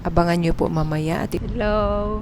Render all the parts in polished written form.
Abangan nyo po mamaya at Hello!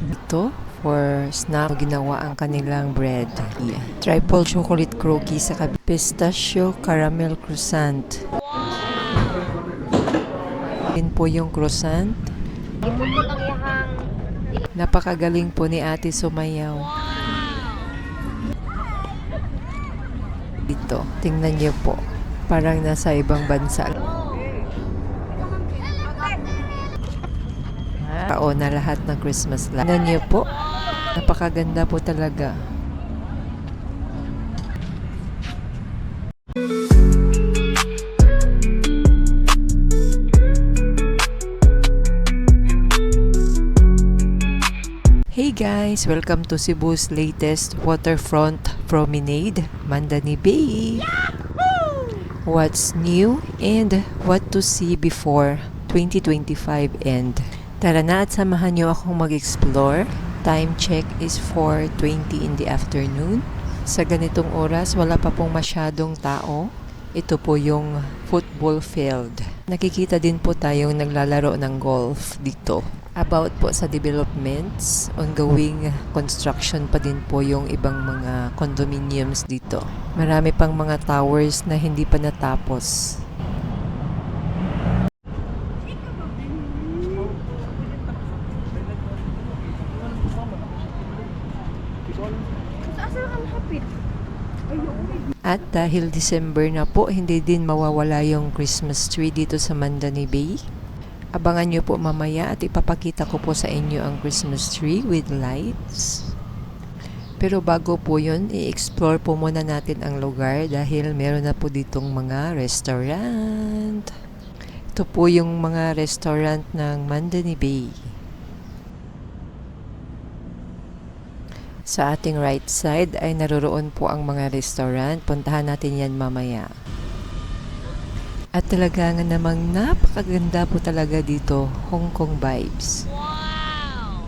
ito for snack ginawa ang kanilang bread. Triple chocolate cookie sa pistachio caramel croissant. Din po yung croissant. Ipupot ang iyahang Napakagaling po ni Ate sumayaw. Dito, tingnan niyo po. Parang nasa ibang bansa. Tao na lahat ng Christmas lights. Tingnan niyo po. Napakaganda po talaga. Hey guys! Welcome to Cebu's latest waterfront promenade, Mandani Bay! What's new and what to see before 2025 end? Tara na at samahan niyo akong mag-explore. Time check is 4:20 in the afternoon. Sa ganitong oras, wala pa pong masyadong tao. Ito po yung football field. Nakikita din po tayong naglalaro ng golf dito. About po sa developments, ongoing construction pa din po yung ibang mga condominiums dito. Marami pang mga towers na hindi pa natapos. At dahil December na po, hindi din mawawala yung Christmas tree dito sa Mandani Bay. Abangan nyo po mamaya at ipapakita ko po sa inyo ang Christmas tree with lights. Pero bago po yun, i-explore po muna natin ang lugar dahil meron na po ditong mga restaurant. Ito po yung mga restaurant ng Mandani Bay. Sa ating right side ay naroroon po ang mga restaurant. Puntahan natin yan mamaya. At talaga nga namang napakaganda po talaga dito. Hong Kong vibes. Wow!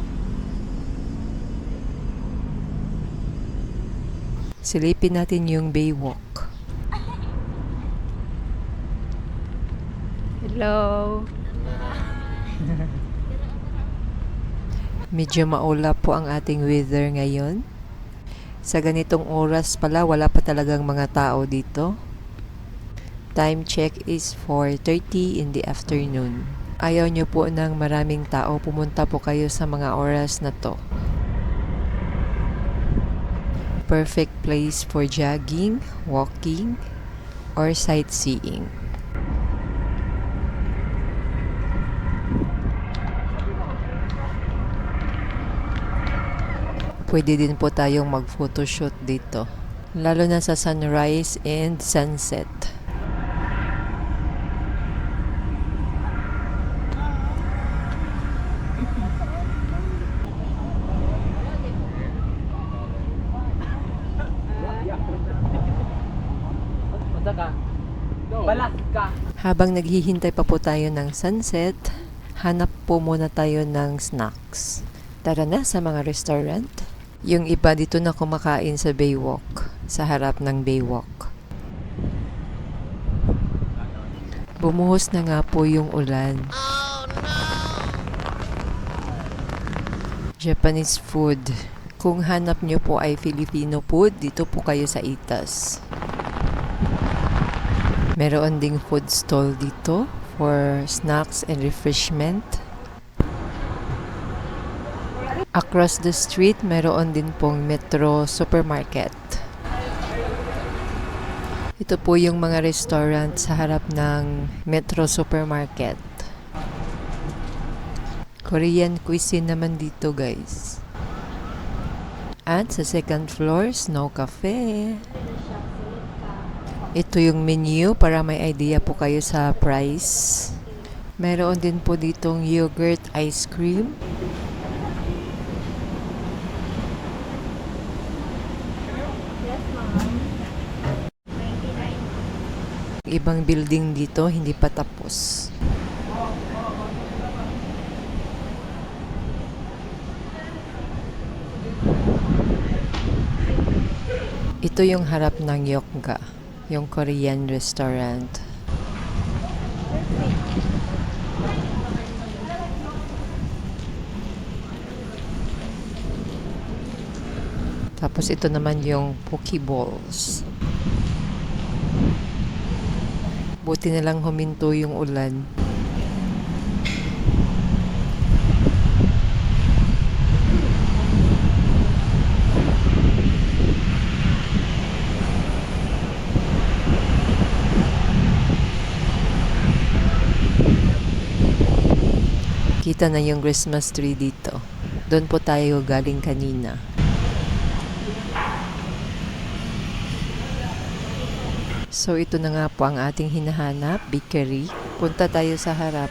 Silipin natin yung Baywalk. Hello! Medyo maulap po ang ating weather ngayon. Sa ganitong oras pala, wala pa talagang mga tao dito. Time check is 4:30 in the afternoon. Ayaw nyo po ng maraming tao, pumunta po kayo sa mga oras na to. Perfect place for jogging, walking, or sightseeing. Pwede din po tayong mag-photoshoot dito. Lalo na sa sunrise and sunset. Habang naghihintay pa po tayo ng sunset, hanap po muna tayo ng snacks. Tara na sa mga restaurant. Yung iba dito na kumakain sa Baywalk, sa harap ng Baywalk. Bumuhos na nga po yung ulan. Oh, no! Japanese food. Kung hanap nyo po ay Filipino food, dito po kayo sa Itas. Meron ding food stall dito for snacks and refreshment. Across the street, meron din pong Metro Supermarket. Ito po yung mga restaurant sa harap ng Metro Supermarket. Korean cuisine naman dito, guys. At sa second floor, Snow Cafe. Ito yung menu para may idea po kayo sa price. Meron din po ditong yogurt ice cream. Ibang building dito, hindi pa tapos. Ito yung harap ng Yokga, yung Korean restaurant. Tapos ito naman yung Pokeballs. Buti na lang huminto yung ulan. Kita na yung Christmas tree dito. Doon po tayo galing kanina. So ito na nga po ang ating hinahanap, bakery. Punta tayo sa harap.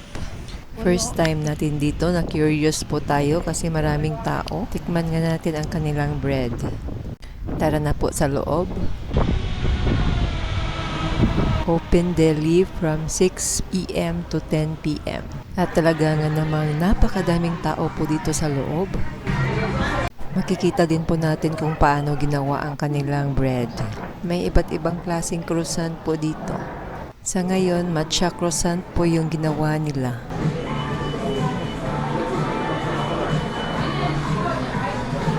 First time natin dito, na curious po tayo kasi maraming tao. Tikman nga natin ang kanilang bread. Tara na po sa loob. Open daily from 6 p.m. to 10 p.m. At talaga nga namang napakadaming tao po dito sa loob. Makikita din po natin kung paano ginawa ang kanilang bread. May iba't ibang klaseng croissant po dito. Sa ngayon, matcha croissant po yung ginawa nila.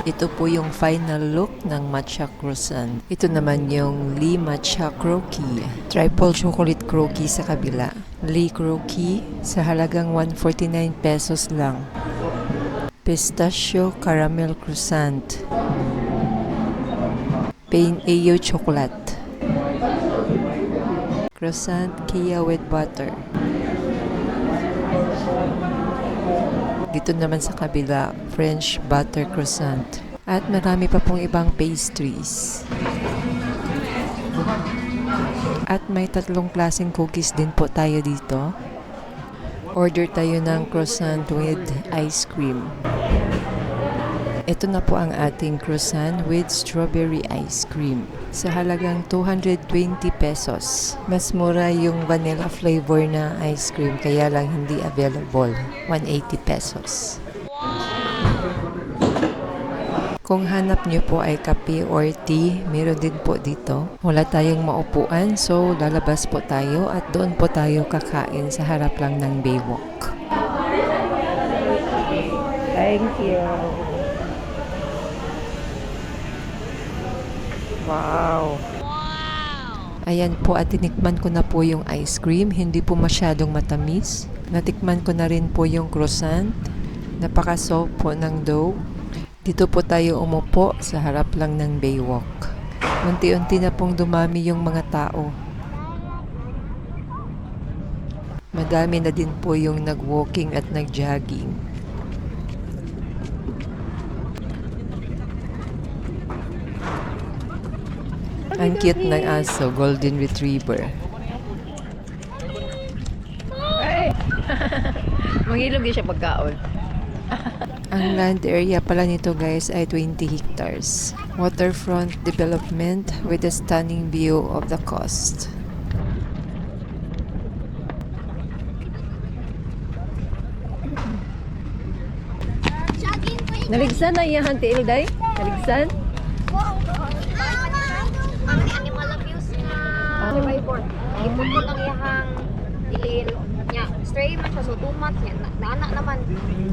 Ito po yung final look ng matcha croissant. Ito naman yung Lee Matcha Croquis. Triple chocolate croquis sa kabila. Lee Croquis sa halagang 149 pesos lang. Pistachio caramel croissant. Pain Ayo chocolate. Croissant Kia with butter. Dito naman sa kabila, French butter croissant. At marami pa pong ibang pastries. At may 3 klaseng cookies din po tayo dito. Order tayo ng croissant with ice cream. Ito na po ang ating croissant with strawberry ice cream. Sa halagang 220 pesos. Mas mura yung vanilla flavor na ice cream kaya lang hindi available. 180 pesos. Kung hanap nyo po ay kape or tea, meron din po dito. Wala tayong maupuan, so lalabas po tayo at doon po tayo kakain sa harap lang ng Baywalk. Thank you. Wow! Ayan po at tinikman ko na po yung ice cream. Hindi po masyadong matamis. Natikman ko na rin po yung croissant. Napaka-soft po ng dough. Dito po tayo umupo sa harap lang ng Baywalk. Unti-unti na pong dumami yung mga tao. Madami na din po yung nag-walking at nag-jogging. Ang cute ng aso, golden retriever. Mangilog din siya pagkaon. Ang land area pala nito guys ay 20 hectares. Waterfront development with a stunning view of the coast. Naligsan na iya hanti ilday? Naligsan? Ang animal abuse na survivor. Ipot ko lang iyahang dilil niya. Stray man siya, so 2 months niya. Naana naman.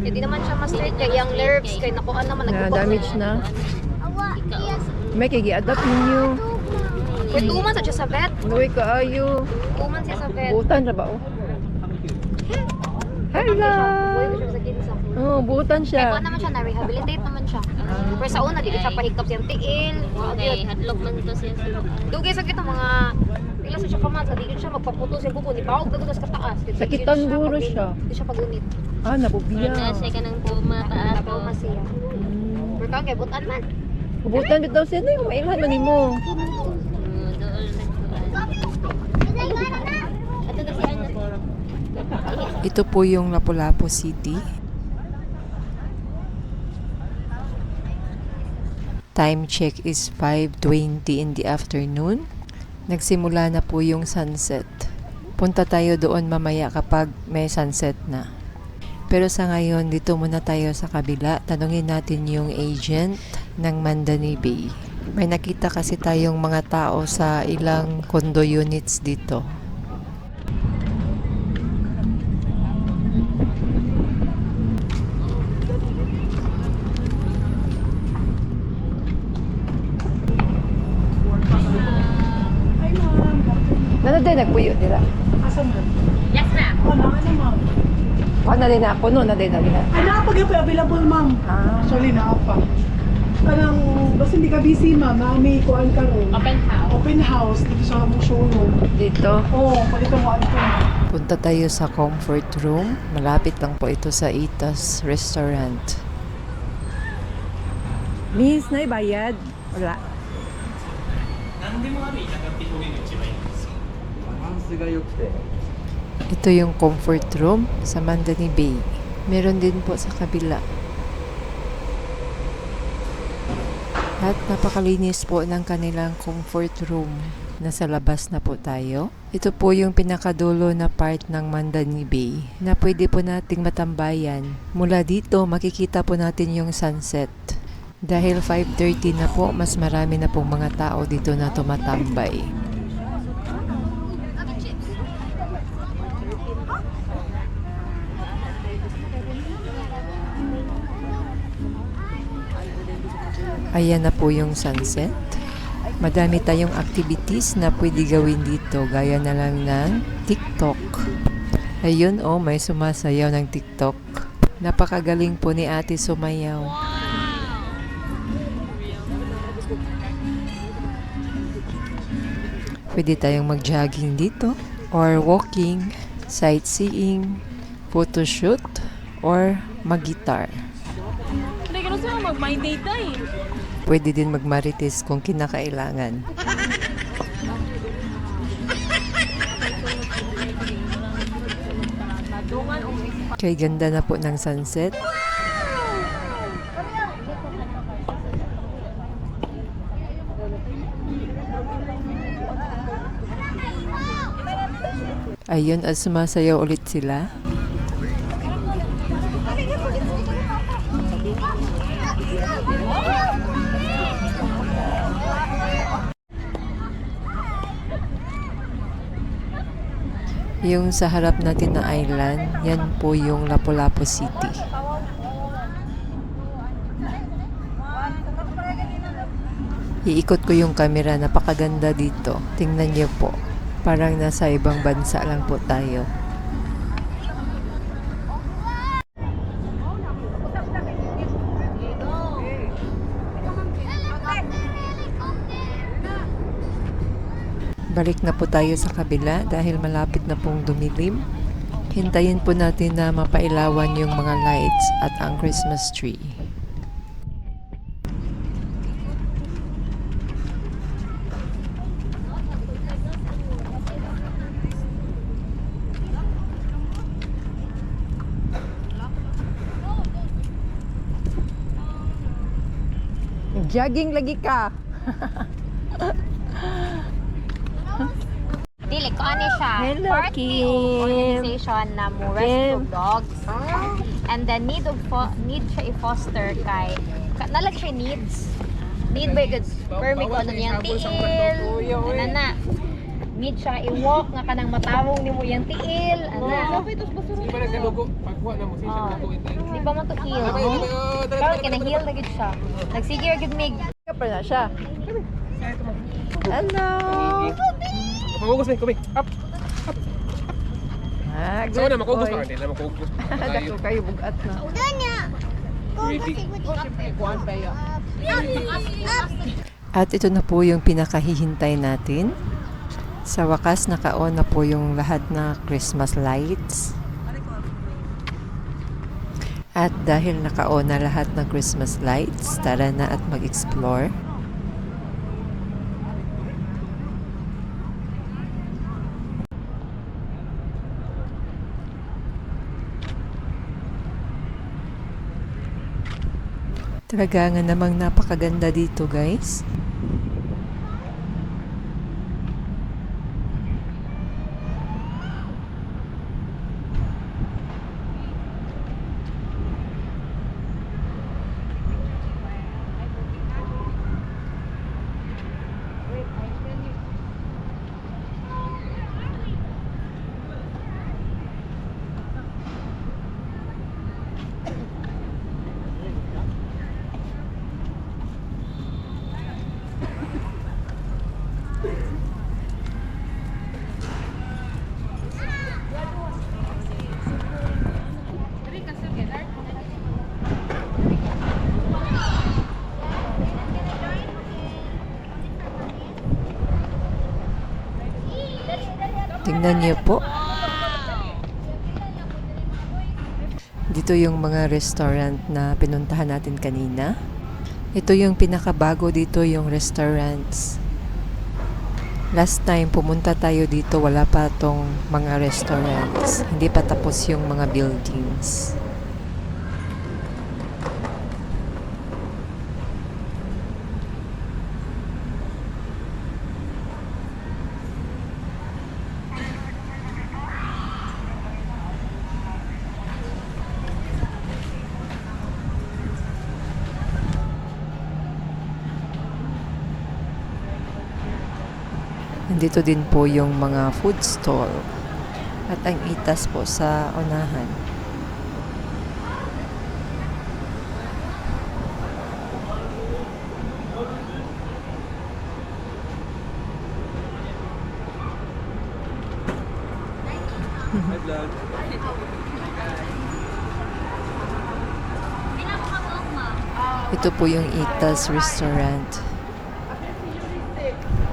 Hindi naman siya ma-straight kaya yung nerves kay nakuha naman Na damage na. Awa, yes. May kigi-adapt ninyo. For 2 months siya sa vet. Uy kaayo. 2 months siya sa vet. Butan ra ba oh? Hello. Buhay ko siya sa kinsa. Oh, butan Kaya siya. ko naman siya, na-rehabilitate naman siya. Pero sa una, dili siya pahikap siyang tiil. Okay, hadlok man to siya. Dugay sa kita mga pila sa siya kamat, dili siya magpaputo siya buko, ni bawag na sa kataas. Sakitan guro siya. Hindi siya pagunit. Ah, nabubiya. Siya ka ng puma paato. Puma siya. Pero kang kay butan man. Butan bitaw siya na yung mailhan man nimo. Ito po yung Lapu-Lapu City. Time check is 5:20 in the afternoon. Nagsimula na po yung sunset. Punta tayo doon mamaya kapag may sunset na. Pero sa ngayon, dito muna tayo sa kabila. Tanungin natin yung agent ng Mandani Bay. May nakita kasi tayong mga tao sa ilang condo units dito. na din ako, no? Na din na. Ay, available, ma'am. Ah. Actually, naapa. Parang, basta hindi ka busy, ma'am. May kuhaan ka ron. Open house. Open house. Dito sa mong showroom. Dito. Oo, palito mo ano ka. Punta tayo sa comfort room. Malapit lang po ito sa Itas Restaurant. Miss, na bayad? Wala. Ito yung comfort room sa Mandani Bay. Meron din po sa kabila. At napakalinis po ng kanilang comfort room. Nasa labas na po tayo. Ito po yung pinakadulo na part ng Mandani Bay na pwede po nating matambayan. Mula dito makikita po natin yung sunset. Dahil 5:30 na po, mas marami na pong mga tao dito na tumatambay. Ayan na po yung sunset. Madami tayong activities na pwede gawin dito, gaya na lang ng TikTok. Ayun oh, may sumasayaw ng TikTok. Napakagaling po ni Ate sumayaw. Pwede tayong mag-jogging dito, or walking, sightseeing, photoshoot, or mag-guitar. Hindi ka na sila mag-mind data eh. Pwede din magmarites kung kinakailangan. Kay ganda na po ng sunset. Ayun, at sumasayaw ulit sila. Yung sa harap natin na island, yan po yung Lapu-Lapu City. Iikot ko yung camera, napakaganda dito. Tingnan niyo po. Parang nasa ibang bansa lang po tayo. Balik na po tayo sa kabila dahil malapit na pong dumilim. Hintayin po natin na mapailawan yung mga lights at ang Christmas tree. Jogging lagi ka. Dili ko ani siya. Hello, Partly Kim. organization na mo rescue Kim. dogs. And then need siya i-foster kay nalag siya needs. Need ba good permit ko ano niyang tiil. Ano na. Need siya i-walk nga kanang matawong nimo yang tiil. Ano. Di ba nagkadugo? Pagkuha na mo siya Oh. na tuwid tayo. Di ba mo to heal? Karon kinahil na gid siya. Nagsige ra gid mig. Pa na siya. Hello. Makugos ni, kumik. Up! Ah, Saan na, good makugos boy. pa. Hindi na makugos. Dako kayo bugat na. At ito na po yung pinakahihintay natin. Sa wakas, naka-on na po yung lahat na Christmas lights. At dahil naka-on na lahat ng Christmas lights, tara na at mag-explore. Talaga nga namang napakaganda dito, guys. Tingnan niyo po. Dito yung mga restaurant na pinuntahan natin kanina. Ito yung pinakabago dito, yung restaurants. Last time pumunta tayo dito, wala pa tong mga restaurants. Hindi pa tapos yung mga buildings. Nandito din po yung mga food stall at ang itas po sa unahan. Ito po yung Itas Restaurant.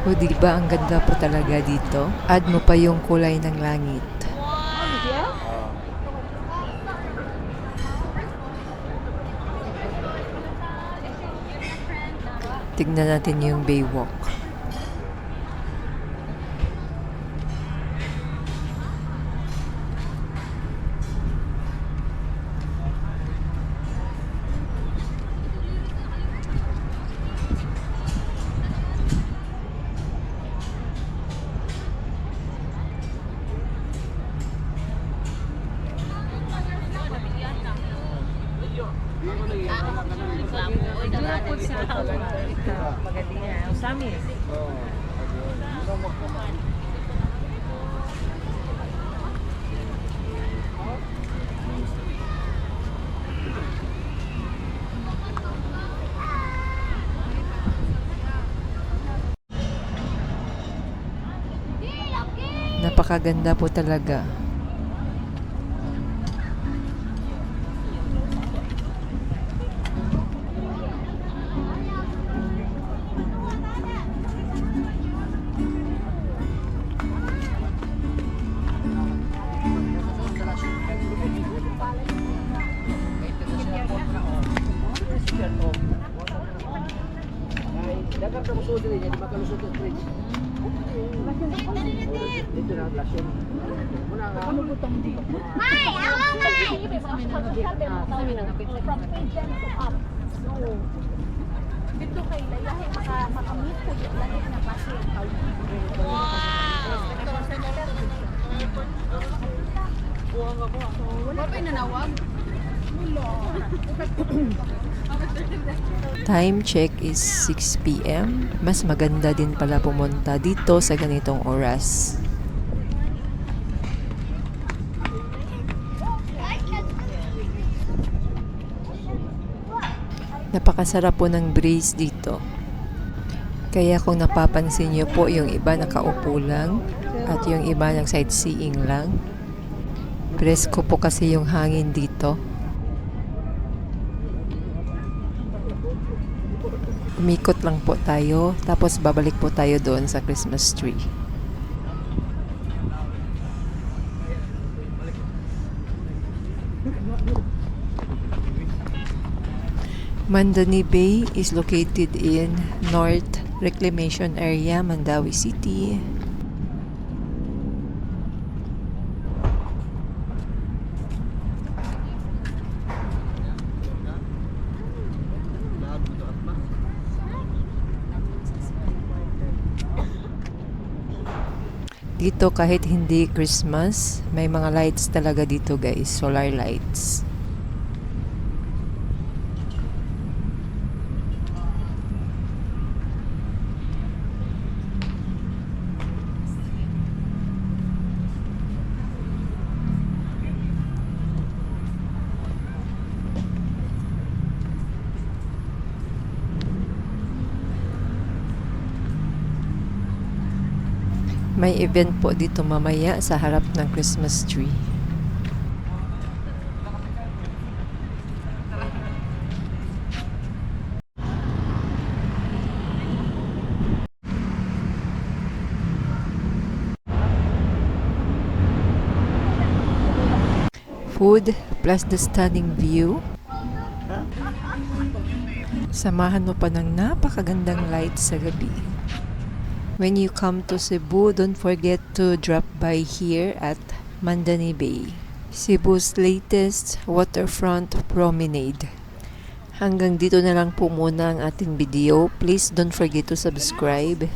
O, diba ang ganda po talaga dito? Add mo pa yung kulay ng langit. Tignan natin yung Baywalk. Napakaganda po talaga. Time check is 6 p.m. Mas maganda din pala pumunta dito sa ganitong oras. Napakasarap po ng breeze dito. Kaya kung napapansin niyo po, yung iba nakaupo lang at yung iba nang sightseeing lang. Presko po kasi yung hangin dito. Umikot lang po tayo, tapos babalik po tayo doon sa Christmas tree. Mandani Bay is located in North Reclamation Area, Mandawi City. Dito kahit hindi Christmas, may mga lights talaga dito guys, solar lights. May event po dito mamaya sa harap ng Christmas tree. food plus the stunning view. Samahan mo pa ng napakagandang lights sa gabi. When you come to Cebu, don't forget to drop by here at Mandani Bay, Cebu's latest waterfront promenade. Hanggang dito na lang po muna ang ating video. Please don't forget to subscribe,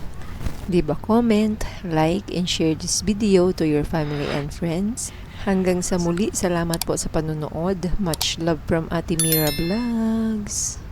leave a comment, like, and share this video to your family and friends. Hanggang sa muli, salamat po sa panonood. Much love from Ate Mira Vlogs.